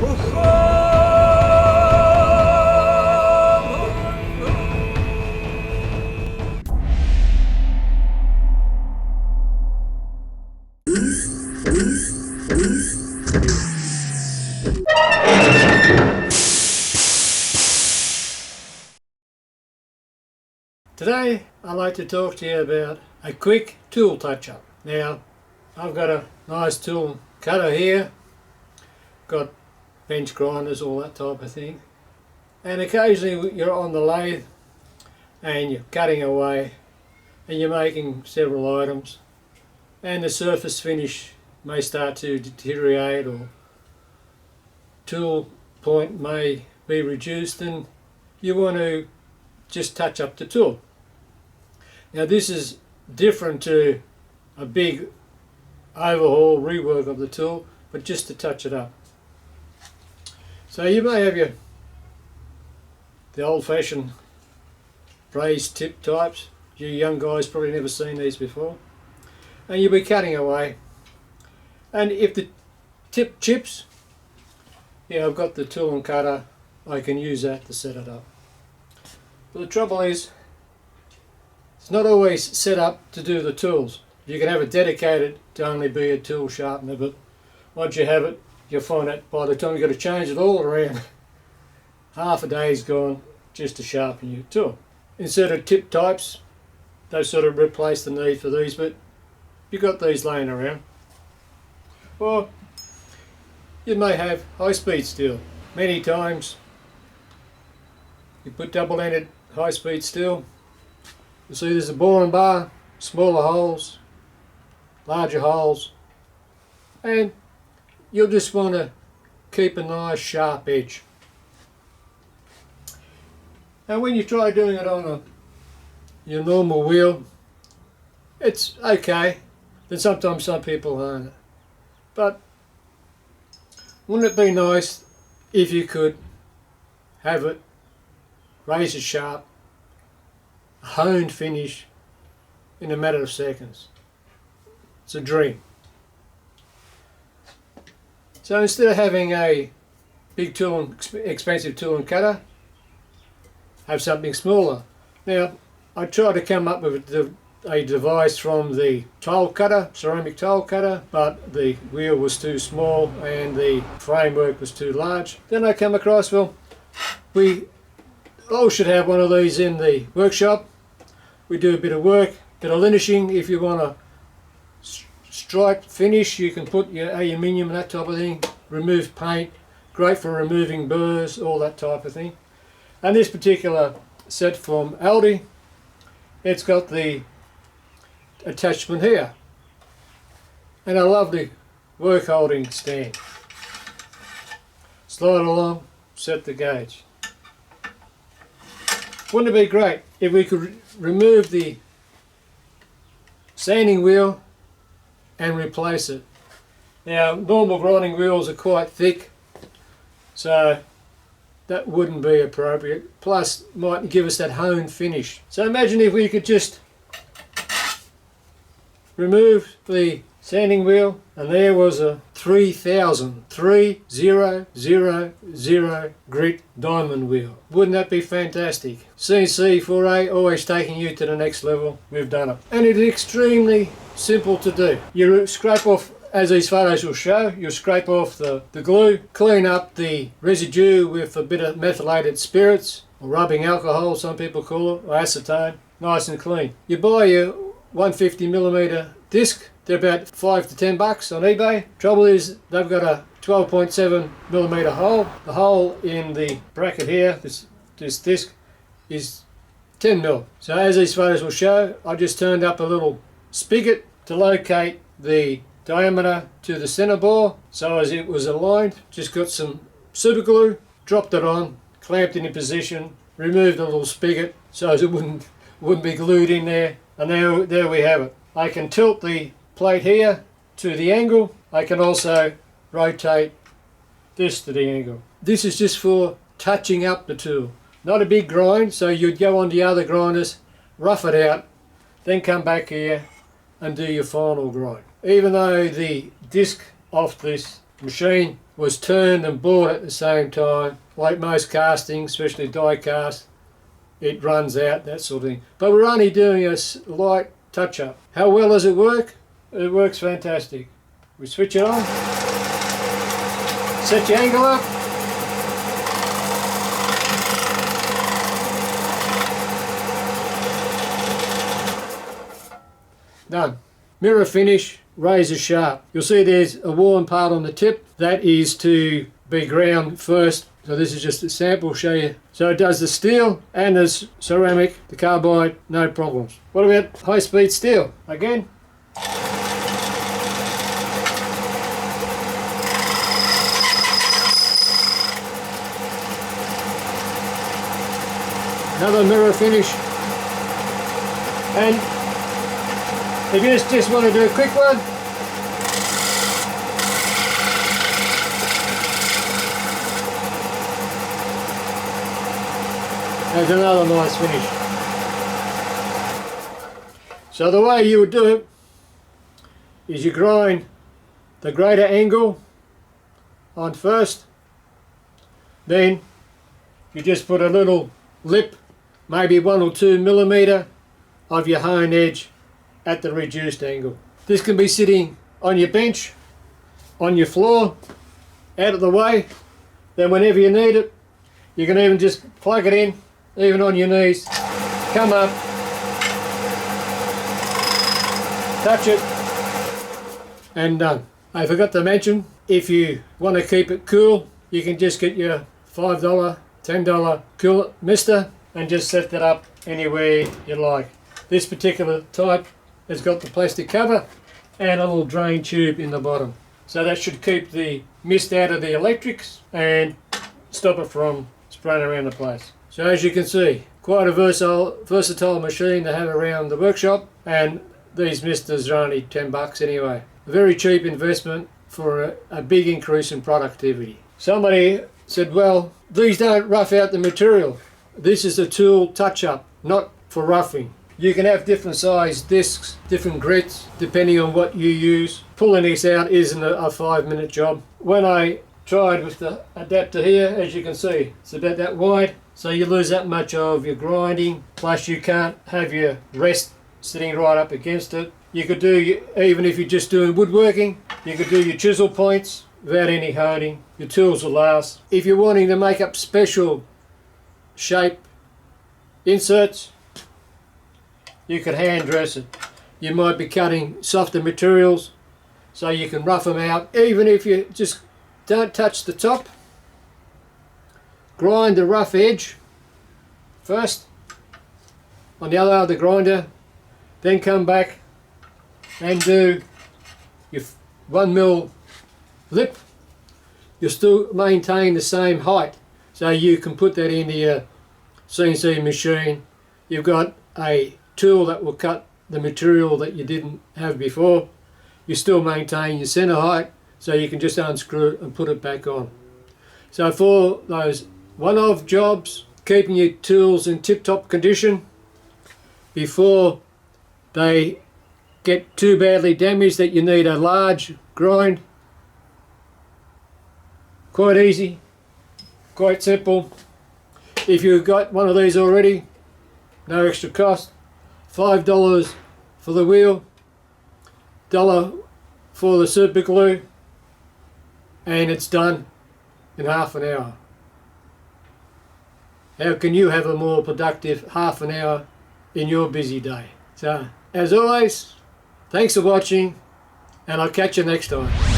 Today I'd like to talk to you about a quick tool touch-up. Now I've got a nice tool cutter here, got bench grinders, all that type of thing, and occasionally you're on the lathe and you're cutting away and you're making several items and the surface finish may start to deteriorate or tool point may be reduced, and you want to just touch up the tool. Now this is different to a big overhaul, rework of the tool, but just to touch it up. So you may have the old-fashioned raised tip types. You young guys probably never seen these before. And you'll be cutting away. And if the tip chips, yeah, I've got the tool and cutter, I can use that to set it up. But the trouble is, it's not always set up to do the tools. You can have it dedicated to only be a tool sharpener, but once you have it, you'll find that by the time you've got to change it all around, half a day's gone just to sharpen your tool. Instead of tip types, they've sort of replaced the need for these, but you've got these laying around. Or you may have high-speed steel. Many times you put double-ended high-speed steel. You see there's a boring bar, smaller holes, larger holes, and you'll just want to keep a nice sharp edge. And when you try doing it on your normal wheel, it's okay. Then sometimes some people aren't. But wouldn't it be nice if you could have it razor sharp, honed finish in a matter of seconds? It's a dream. So instead of having a big tool, expensive tool and cutter, have something smaller. Now I tried to come up with a device from the tile cutter, ceramic tile cutter, but the wheel was too small and the framework was too large. Then I come across, well, we all should have one of these in the workshop. We do a bit of work, bit of linishing. If you want a stripe finish, you can put your aluminium and that type of thing, remove paint, great for removing burrs, all that type of thing. And this particular set from Aldi, it's got the attachment here and a lovely work holding stand. Slide along, set the gauge. Wouldn't it be great if we could remove the sanding wheel and replace it? Now normal grinding wheels are quite thick, so that wouldn't be appropriate, plus might give us that honed finish. So imagine if we could just remove the sanding wheel and there was a 3000 grit diamond wheel. Wouldn't that be fantastic? CNC4A always taking you to the next level. We've done it. And it is extremely simple to do. You scrape off, as these photos will show, you'll scrape off the glue, clean up the residue with a bit of methylated spirits, or rubbing alcohol some people call it, or acetone, nice and clean. You buy your 150mm disc, they're about $5 to $10 on eBay. Trouble is they've got a 12.7mm hole. The hole in the bracket here, this disc, is 10mm. So as these photos will show, I just turned up a little spigot to locate the diameter to the center bore, so as it was aligned, just got some super glue, dropped it on, clamped it in position, removed the little spigot so as it wouldn't be glued in there, and there we have it. I can tilt the plate here to the angle. I can also rotate this to the angle. This is just for touching up the tool, not a big grind, so you'd go on the other grinders, rough it out, then come back here and do your final grind. Even though the disc off this machine was turned and bought at the same time. Like most castings, especially die cast, it runs out, that sort of thing. But we're only doing a light touch-up. How well does it work? It works fantastic. We switch it on, set your angle up, done. Mirror finish, razor sharp. You'll see there's a worn part on the tip. That is to be ground first. So this is just a sample, show you. So it does the steel and the ceramic, the carbide, no problems. What about high speed steel? Again. Another mirror finish. And if you just want to do a quick one, there's another nice finish. So the way you would do it is you grind the greater angle on first, then you just put a little lip, maybe 1 or 2 millimeter of your hone edge at the reduced angle. This can be sitting on your bench, on your floor, out of the way. Then whenever you need it, you can even just plug it in, even on your knees, come up, touch it, and done. I forgot to mention, if you want to keep it cool, you can just get your $5, $10 coolant mister and just set that up anywhere you like. This particular type has got the plastic cover and a little drain tube in the bottom. So that should keep the mist out of the electrics and stop it from spraying around the place. So as you can see, quite a versatile machine to have around the workshop, and these misters are only 10 bucks anyway. A very cheap investment for a big increase in productivity. Somebody said, well, these don't rough out the material. This is a tool touch-up, not for roughing. You can have different size discs, different grits, depending on what you use. Pulling this out isn't a 5-minute job. When I tried with the adapter here, as you can see, it's about that wide, so you lose that much of your grinding, plus you can't have your rest sitting right up against it. You could do, even if you're just doing woodworking, you could do your chisel points without any honing. Your tools will last. If you're wanting to make up special shape inserts, you could hand dress it. You might be cutting softer materials so you can rough them out. Even if you just don't touch the top, grind the rough edge first on the other side of the grinder, then come back and do your 1mm lip. You'll still maintain the same height, so you can put that into your CNC machine. You've got a tool that will cut the material that you didn't have before. You still maintain your center height, so you can just unscrew it and put it back on. So for those one-off jobs, keeping your tools in tip-top condition before they get too badly damaged that you need a large grind, quite easy, quite simple. If you've got one of these already, no extra cost. $5 for the wheel, $1 for the super glue, and it's done in half an hour. How can you have a more productive half an hour in your busy day? So, as always, thanks for watching, and I'll catch you next time.